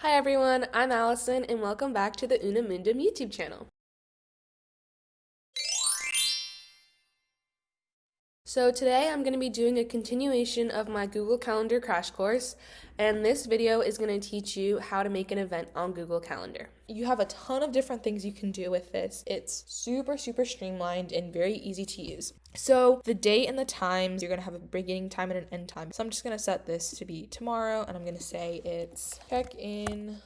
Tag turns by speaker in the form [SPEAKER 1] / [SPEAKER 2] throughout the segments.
[SPEAKER 1] Hi everyone, I'm Allison and welcome back to the Unamundum YouTube channel. So today I'm going to be doing a continuation of my Google Calendar crash course, and this video is going to teach you how to make an event on Google Calendar. You have a ton of different things you can do with this. It's super streamlined and very easy to use. So the date and the times, you're going to have a beginning time and an end time. So I'm just going to set this to be tomorrow, and I'm going to say it's check-in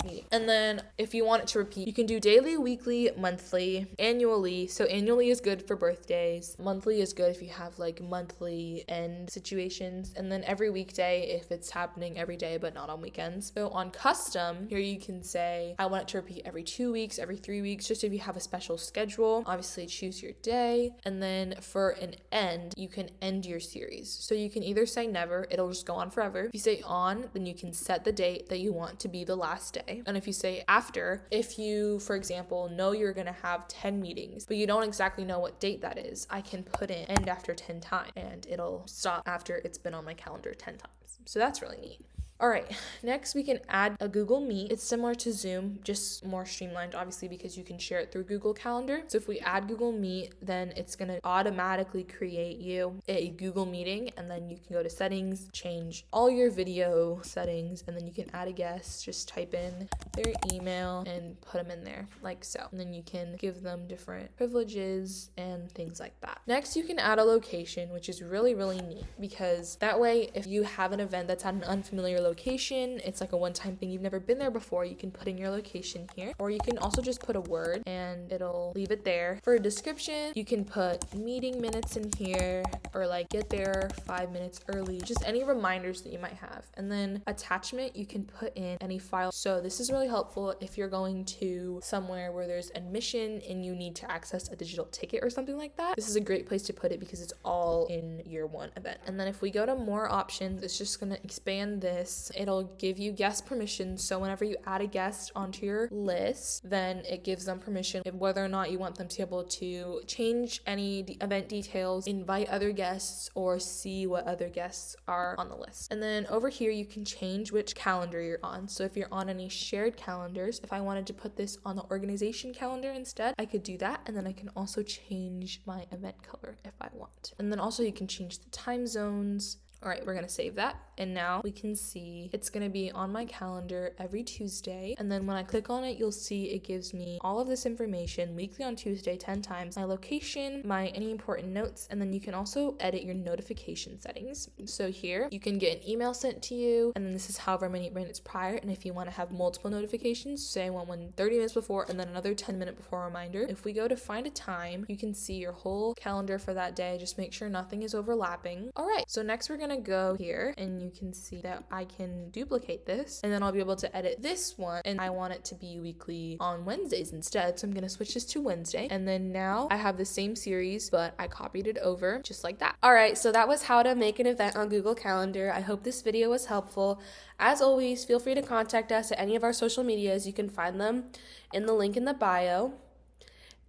[SPEAKER 1] meeting. And then if you want it to repeat, you can do daily, weekly, monthly, annually. So annually is good for birthdays. Monthly is good if you have like monthly end situations. And then every weekday if it's happening every day but not on weekends. So on custom, here you can say, I want it to repeat every 2 weeks, every 3 weeks, just if you have a special schedule. Obviously choose your day. And then for an end, you can end your series. So you can either say never, it'll just go on forever. If you say on, then you can set the date that you want to be the last day. And if you say after, if you, for example, know you're going to have 10 meetings, but you don't exactly know what date that is, I can put in end after 10 times and it'll stop after it's been on my calendar 10 times. So that's really neat. All right, next we can add a Google Meet. It's similar to Zoom, just more streamlined, obviously, because you can share it through Google Calendar. So if we add Google Meet, then it's gonna automatically create you a Google meeting, and then you can go to settings, change all your video settings, and then you can add a guest, just type in their email and put them in there, like so. And then you can give them different privileges and things like that. Next, you can add a location, which is really neat, because that way, if you have an event that's at an unfamiliar location, it's like a one-time thing, you've never been there before, you can put in your location here, or you can also just put a word and it'll leave it there. For a description, you can put meeting minutes in here, or like get there 5 minutes early, just any reminders that you might have. And then attachment, you can put in any file. So this is really helpful if you're going to somewhere where there's admission and you need to access a digital ticket or something like that. This is a great place to put it because it's all in your one event. And then if we go to more options, it's just going to expand this. It'll give you guest permissions. So whenever you add a guest onto your list, then it gives them permission whether or not you want them to be able to change any event details, invite other guests, or see what other guests are on the list. And then over here, you can change which calendar you're on. So if you're on any shared calendars, if I wanted to put this on the organization calendar instead, I could do that. And then I can also change my event color if I want. And then also you can change the time zones. All right, we're gonna save that. And now we can see it's gonna be on my calendar every Tuesday. And then when I click on it, you'll see it gives me all of this information weekly on Tuesday, 10 times, my location, my any important notes, and then you can also edit your notification settings. So here you can get an email sent to you, and then this is however many minutes prior. And if you wanna have multiple notifications, say I want one 30 minutes before and then another 10-minute before reminder. If we go to find a time, you can see your whole calendar for that day. Just make sure nothing is overlapping. All right, so next we're gonna go here and you can see that I can duplicate this, and then I'll be able to edit this one, and I want it to be weekly on Wednesdays instead. So I'm gonna switch this to Wednesday, and then now I have the same series, but I copied it over just like that. All right, so that was how to make an event on Google Calendar. I hope this video was helpful. As always, feel free to contact us at any of our social medias. You can find them in the link in the bio.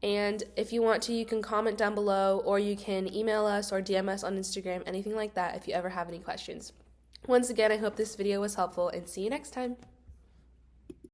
[SPEAKER 1] And if you want to, you can comment down below, or you can email us or DM us on Instagram, anything like that if you ever have any questions. Once again, I hope this video was helpful, and see you next time.